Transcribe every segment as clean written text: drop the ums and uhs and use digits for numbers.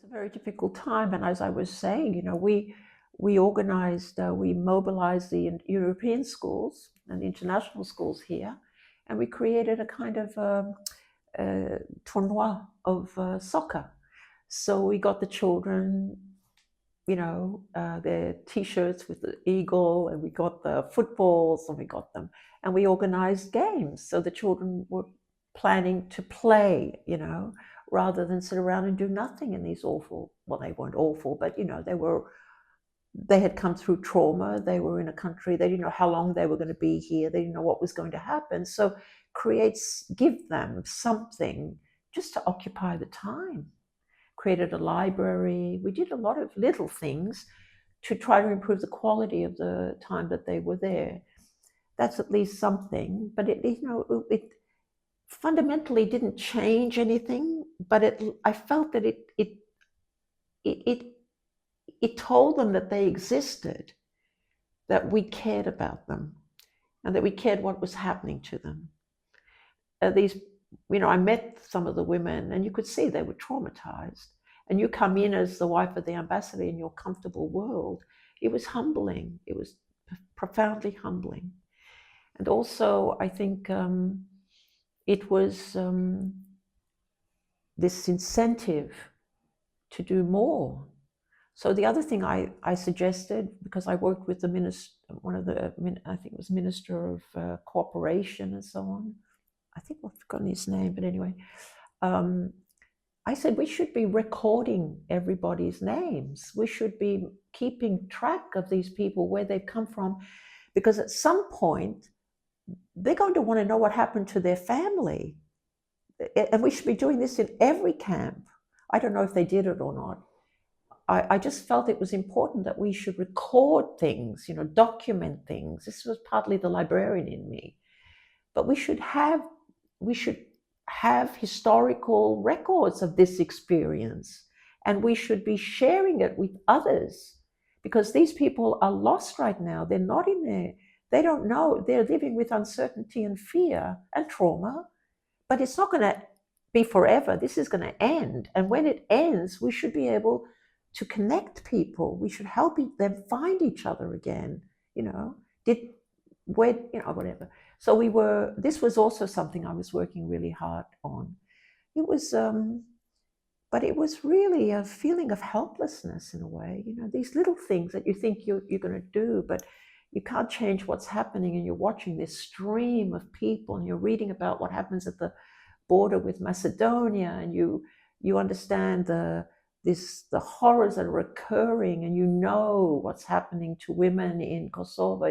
was a very difficult time, and as I was saying, we mobilized the European schools and the international schools here, and we created a kind of tournoi of soccer. So we got the children, their T-shirts with the eagle, and we got the footballs, and we got them, and we organized games. So the children were planning to play, rather than sit around and do nothing in these awful, well, they weren't awful, but they had come through trauma. They were in a country, they didn't know how long they were going to be here. They didn't know what was going to happen. So give them something just to occupy the time. Created a library. We did a lot of little things to try to improve the quality of the time that they were there. That's at least something, but it fundamentally didn't change anything, but I felt that it told them that they existed, that we cared about them, and that we cared what was happening to them. I met some of the women, and you could see they were traumatized. And you come in as the wife of the ambassador in your comfortable world. It was humbling. It was profoundly humbling. And also, I think it was this incentive to do more. So the other thing I suggested, because I worked with the minister, I think it was Minister of Cooperation and so on. I think I've forgotten his name, but anyway. I said we should be recording everybody's names. We should be keeping track of these people, where they've come from, because at some point, they're going to want to know what happened to their family. And we should be doing this in every camp. I don't know if they did it or not. I just felt it was important that we should record things, document things. This was partly the librarian in me. But we should have historical records of this experience, and we should be sharing it with others, because these people are lost right now. They're not in there. They don't know. They're living with uncertainty and fear and trauma, but it's not going to be forever. This is going to end. And when it ends, we should be able to connect people. We should help them find each other again, whatever. So this was also something I was working really hard on. It was, but it was really a feeling of helplessness in a way, these little things that you think you're going to do, but you can't change what's happening, and you're watching this stream of people, and you're reading about what happens at the border with Macedonia, and you understand the horrors that are occurring, and what's happening to women in Kosovo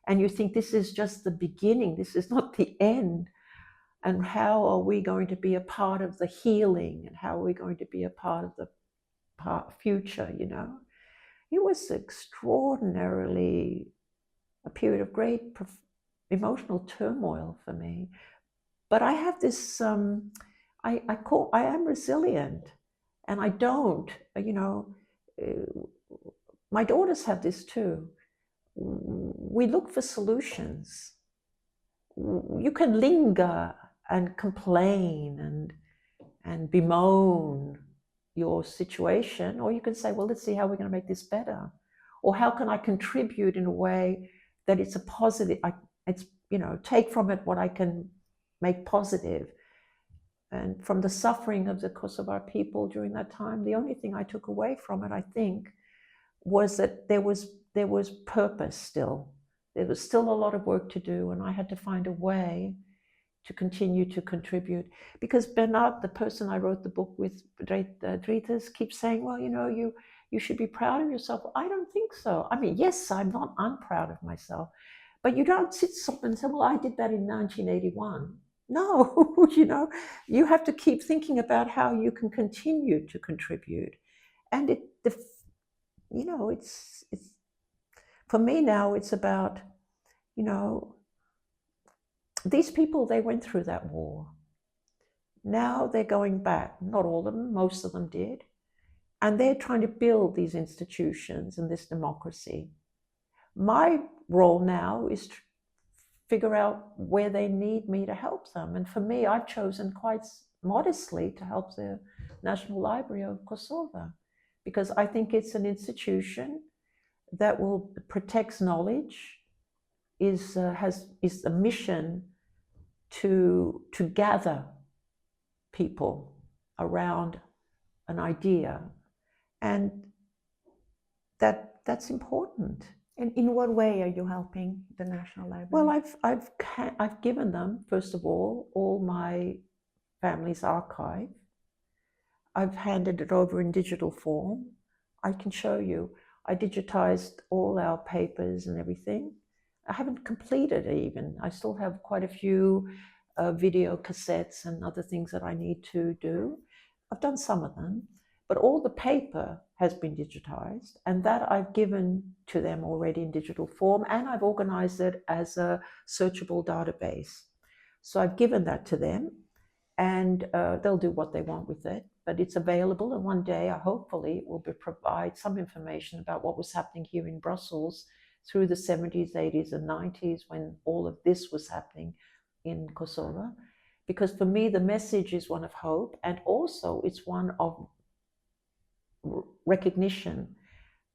and you think this is just the beginning, this is not the end. And how are we going to be a part of the healing, and how are we going to be a part of the future, It was extraordinarily a period of great emotional turmoil for me. But I have this, I am resilient, and I don't, my daughters have this too. We look for solutions. You can linger and complain and bemoan your situation, or you can say, well, let's see how we're going to make this better, or how can I contribute in a way that it's a positive, take from it what I can make positive. And from the suffering of the Kosovar people during that time, the only thing I took away from it, I think, was that there was purpose still. There was still a lot of work to do, and I had to find a way to continue to contribute. Because Bernard, the person I wrote the book with, Dritas, keeps saying, well, you should be proud of yourself. I don't think so. I mean, yes, I'm not unproud of myself, but you don't sit and say, well, I did that in 1981. No, you have to keep thinking about how you can continue to contribute. And it's for me now, it's about, these people, they went through that war. Now they're going back. Not all of them, most of them did. And they're trying to build these institutions and this democracy. My role now is to figure out where they need me to help them. And for me, I've chosen quite modestly to help the National Library of Kosovo, because I think it's an institution that will protects knowledge, is a mission to gather people around an idea, and that's important. And in what way are you helping the National Library? Well, I've given them, first of all my family's archive. I've handed it over in digital form. I can show you. I digitized all our papers and everything. I haven't completed it even. I still have quite a few video cassettes and other things that I need to do. I've done some of them, but all the paper has been digitized, and that I've given to them already in digital form, and I've organized it as a searchable database. So I've given that to them, and they'll do what they want with it, but it's available, and one day, hopefully, it will provide some information about what was happening here in Brussels through the 70s, 80s, and 90s, when all of this was happening in Kosovo. Because for me, the message is one of hope, and also it's one of recognition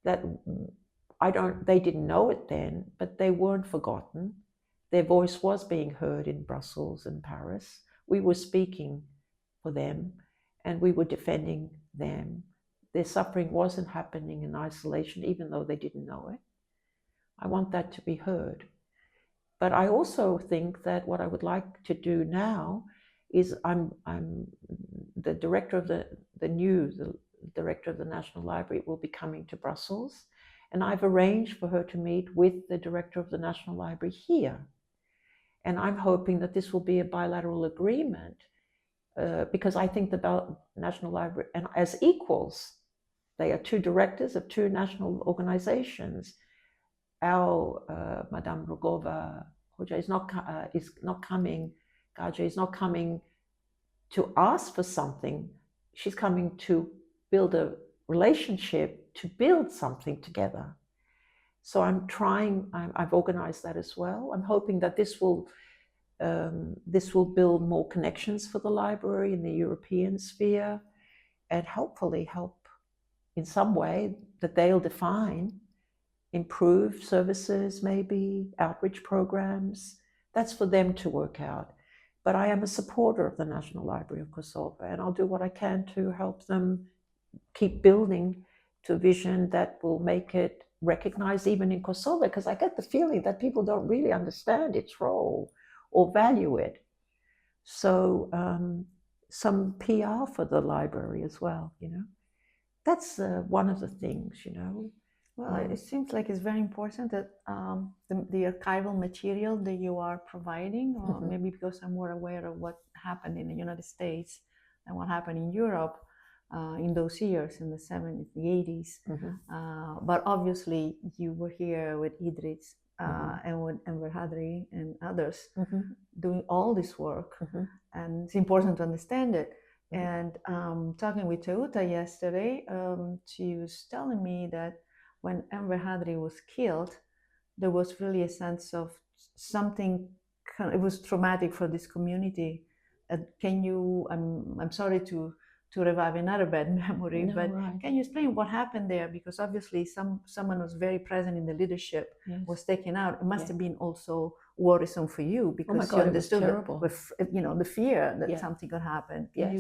that they didn't know it then, but they weren't forgotten. Their voice was being heard in Brussels and Paris. We were speaking for them, and we were defending them. Their suffering wasn't happening in isolation, even though they didn't know it. I want that to be heard. But I also think that what I would like to do now is I'm the director of the director of the National Library will be coming to Brussels, and I've arranged for her to meet with the director of the National Library here. And I'm hoping that this will be a bilateral agreement, because I think the National Library, and as equals, they are two directors of two national organizations. Our Madame Rogova Hoja is not coming. Gaja is not coming to ask for something. She's coming to build a relationship, to build something together. So I've organized that as well. I'm hoping that this will build more connections for the library in the European sphere, and hopefully help in some way that they'll define, improve services, maybe outreach programs. That's for them to work out. But I am a supporter of the National Library of Kosovo, and I'll do what I can to help them keep building to a vision that will make it recognized even in Kosovo, because I get the feeling that people don't really understand its role or value it. So some PR for the library as well, That's one of the things, Well, it seems like it's very important that the archival material that you are providing, or maybe because I'm more aware of what happened in the United States and what happened in Europe in those years, in the 70s, the 80s. But obviously, you were here with Idris and with Enver Hadri and others doing all this work. And it's important to understand it. And talking with Teuta yesterday, she was telling me that when Enver Hadri was killed, there was really a sense of something. It was traumatic for this community. Can you? I'm sorry to revive another bad memory, but right. Can you explain what happened there? Because obviously, someone was very present in the leadership was taken out. It must have been also worrisome for you, because you understood the fear that something could happen. Can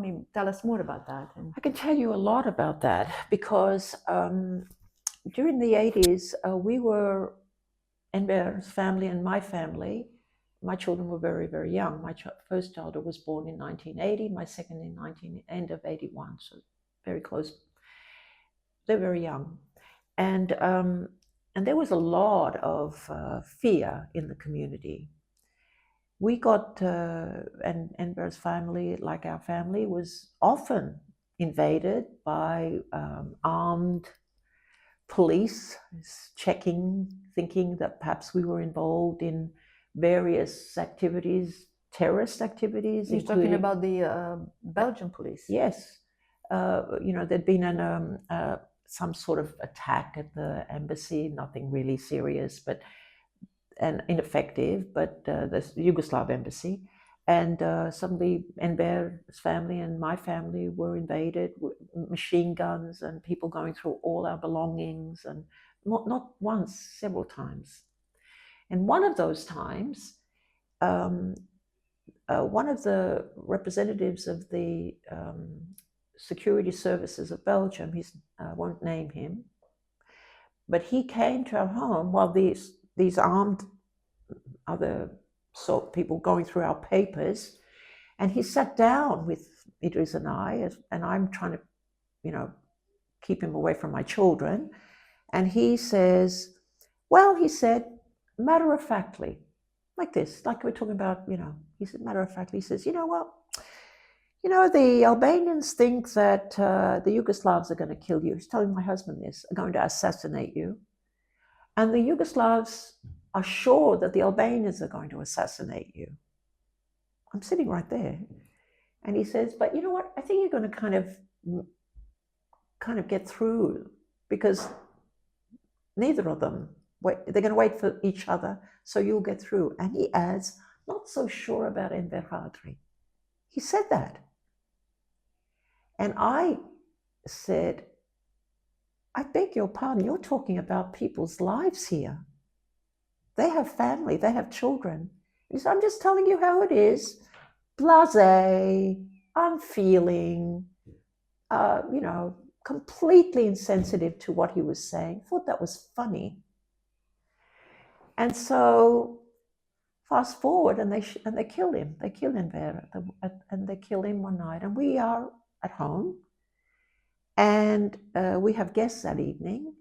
you tell us more about that? I can tell you a lot about that, because during the 80s, we were, Enver's family and my family, my children were very, very young. My first child was born in 1980, my second in end of 81, so very close. They're very young. And there was a lot of fear in the community. We got, and Enver's family, like our family, was often invaded by armed police, checking, thinking that perhaps we were involved in various activities, terrorist activities. You're talking about the Belgian police? Yes. There'd been some sort of attack at the embassy, nothing really serious, and ineffective, but the Yugoslav embassy. And suddenly Enver's family and my family were invaded with machine guns and people going through all our belongings, and not once, several times. And one of those times, one of the representatives of the security services of Belgium, I won't name him, but he came to our home while these armed other sort people going through our papers, and he sat down with Idris and I, and I'm trying to, keep him away from my children, and he says, well, he said, matter-of-factly, like this, like we're talking about, he said matter-of-factly, he says, the Albanians think that the Yugoslavs are going to kill you. He's telling my husband this, are going to assassinate you. And the Yugoslavs are sure that the Albanians are going to assassinate you. I'm sitting right there. And he says, but you know what? I think you're going to kind of get through, because neither of them, they're going to wait for each other, so you'll get through. And he adds, not so sure about Enver Hadri. He said that. And I said, I beg your pardon, you're talking about people's lives here. They have family, they have children. He said, I'm just telling you how it is. Blasé, unfeeling, completely insensitive to what he was saying. Thought that was funny. And so fast forward, and they kill him. They kill Enver, and they kill him one night. And we are at home, and we have guests that evening.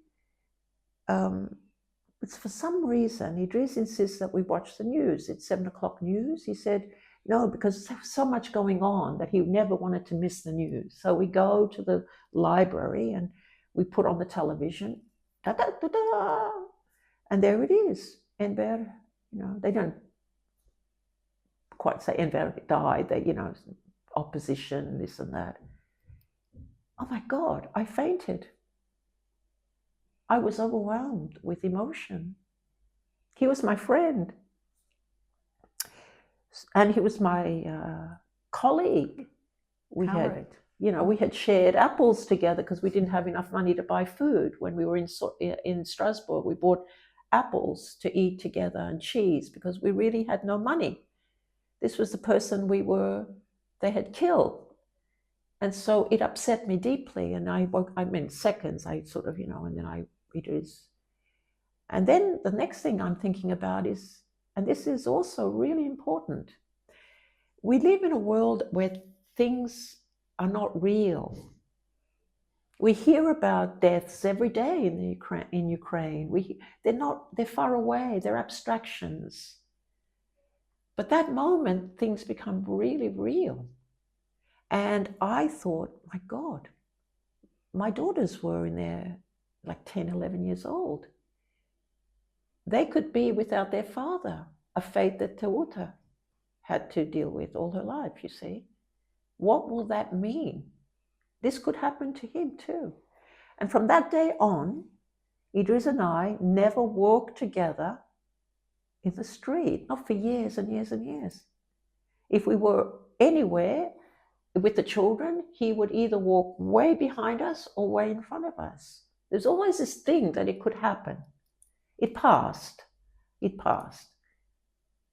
But for some reason, Idris insists that we watch the news. It's 7 o'clock news. He said, no, because there's so much going on that he never wanted to miss the news. So we go to the library and we put on the television, da, da, da, da, and there it is. Enver, they don't quite say Enver died, they, opposition, this and that. Oh my God, I fainted. I was overwhelmed with emotion. He was my friend. And he was my colleague. We had shared apples together because we didn't have enough money to buy food. When we were in Strasbourg, we bought apples to eat together and cheese because we really had no money. This was the person they had killed. And so it upset me deeply. And in seconds, I sort of, and then it is. And then the next thing I'm thinking about is, and this is also really important, we live in a world where things are not real. We hear about deaths every day in Ukraine. They're far away, they're abstractions. But that moment, things become really real. And I thought, my God, my daughters were in there like 10, 11 years old. They could be without their father, a fate that Teuta had to deal with all her life, you see. What will that mean? This could happen to him too. And from that day on, Idris and I never walked together in the street, not for years and years and years. If we were anywhere with the children, he would either walk way behind us or way in front of us. There's always this thing that it could happen. It passed. It passed.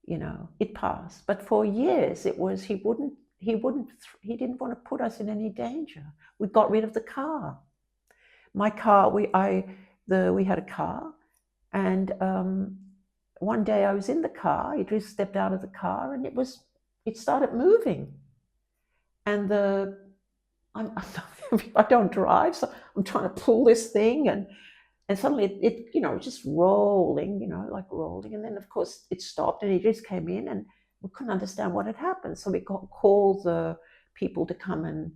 It passed. But for years, it was he didn't want to put us in any danger. We got rid of the car. My car, we had a car, and one day I was in the car. Idris stepped out of the car, and it started moving. And I don't drive, so I'm trying to pull this thing, and suddenly it just rolling, like rolling. And then of course it stopped, and he just came in, and we couldn't understand what had happened. So we called the people to come and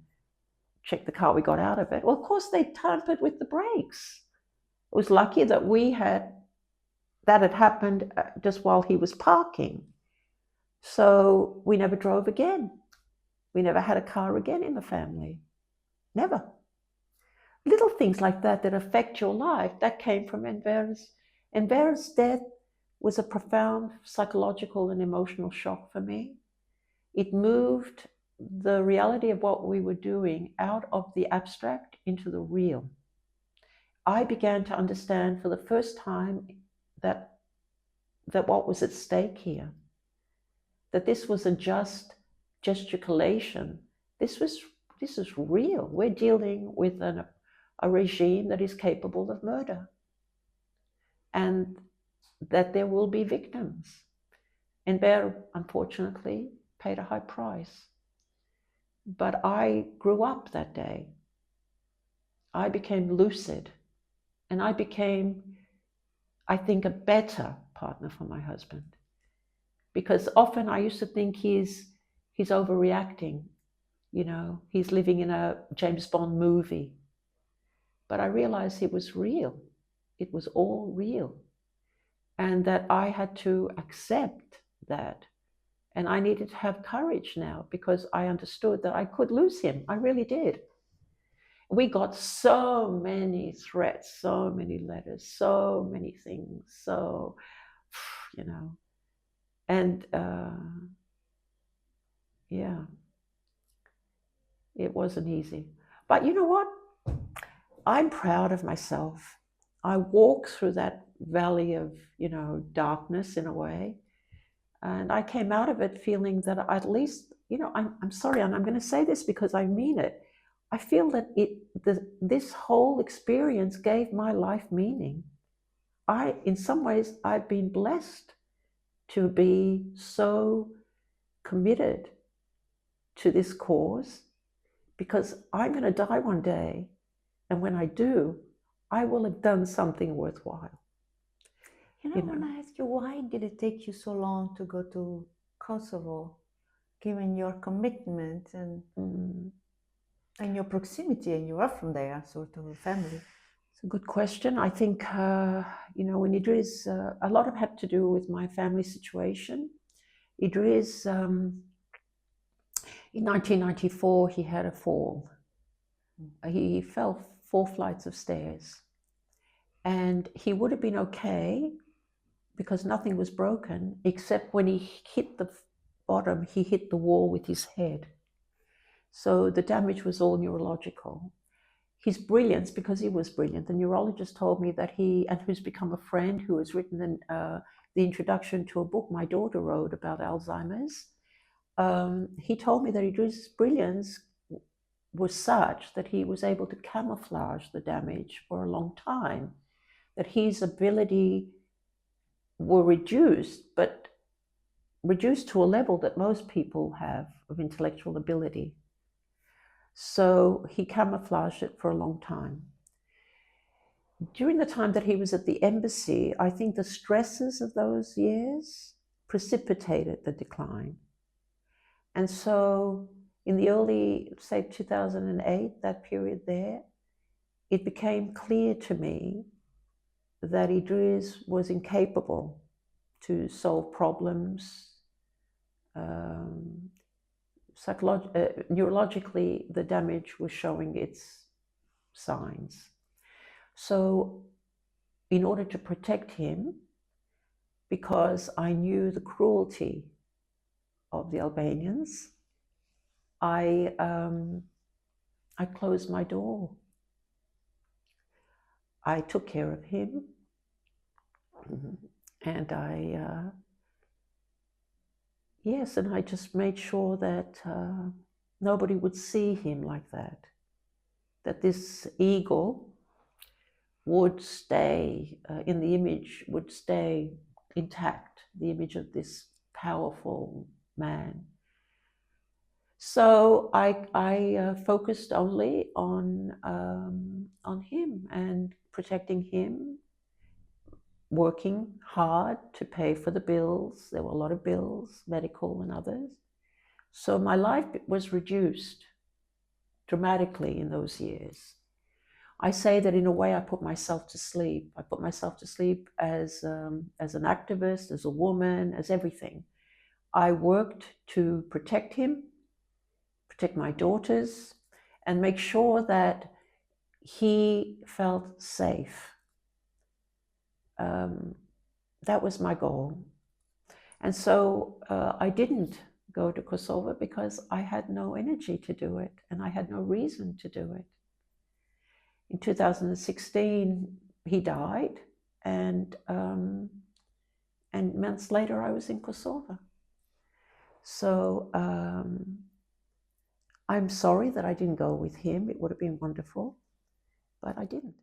check the car. We got out of it. Well, of course they tampered with the brakes. It was lucky that that had happened just while he was parking. So we never drove again. We never had a car again in the family. Never. Little things like that affect your life, that came from Enver's. Enver's death was a profound psychological and emotional shock for me. it moved the reality of what we were doing out of the abstract into the real. I began to understand for the first time that what was at stake here, that this wasn't just gesticulation. This is real. We're dealing with a regime that is capable of murder, and that there will be victims. And Bear, unfortunately, paid a high price. But I grew up that day. I became lucid, and I became, I think, a better partner for my husband. Because often I used to think he's overreacting, you know, he's living in a James Bond movie. But I realized it was real. It was all real. And that I had to accept that. And I needed to have courage now, because I understood that I could lose him. I really did. We got so many threats, so many letters, so many things. So, you know, and yeah, it wasn't easy. But you know what? I'm proud of myself. I walked through that valley of, you know, darkness in a way. And I came out of it feeling that at least, you know, I'm sorry, and I'm going to say this because I mean it. I feel that this whole experience gave my life meaning. In some ways, I've been blessed to be so committed to this cause, because I'm going to die one day. And when I do, I will have done something worthwhile. You know, I want to ask you, why did it take you so long to go to Kosovo, given your commitment and your proximity, and you are from there, sort of a family? It's a good question. I think, you know, when Idris, a lot of it had to do with my family situation. Idris, in 1994, he had a fall. He fell 4 flights of stairs. And he would have been okay because nothing was broken, except when he hit the bottom, he hit the wall with his head. So the damage was all neurological. His brilliance, because he was brilliant, the neurologist told me that and who's become a friend, who has written the introduction to a book my daughter wrote about Alzheimer's, he told me that Idris' brilliance was such that he was able to camouflage the damage for a long time, that his ability were reduced, but reduced to a level that most people have of intellectual ability. So he camouflaged it for a long time. During the time that he was at the embassy, I think the stresses of those years precipitated the decline. And so in the early, say, 2008, that period there, it became clear to me that Idris was incapable to solve problems. Neurologically, the damage was showing its signs. So in order to protect him, because I knew the cruelty of the Albanians, I closed my door. I took care of him, and I just made sure that nobody would see him like that, that this eagle would stay in the image, would stay intact, the image of this powerful man. So I focused only on him and protecting him, working hard to pay for the bills. There were a lot of bills, medical and others. So my life was reduced dramatically in those years. I say that in a way I put myself to sleep. I put myself to sleep as an activist, as a woman, as everything. I worked to protect him, protect my daughters, and make sure that he felt safe. That was my goal. And so I didn't go to Kosovo because I had no energy to do it and I had no reason to do it. In 2016, he died, and months later I was in Kosovo. So I'm sorry that I didn't go with him. It would have been wonderful, but I didn't.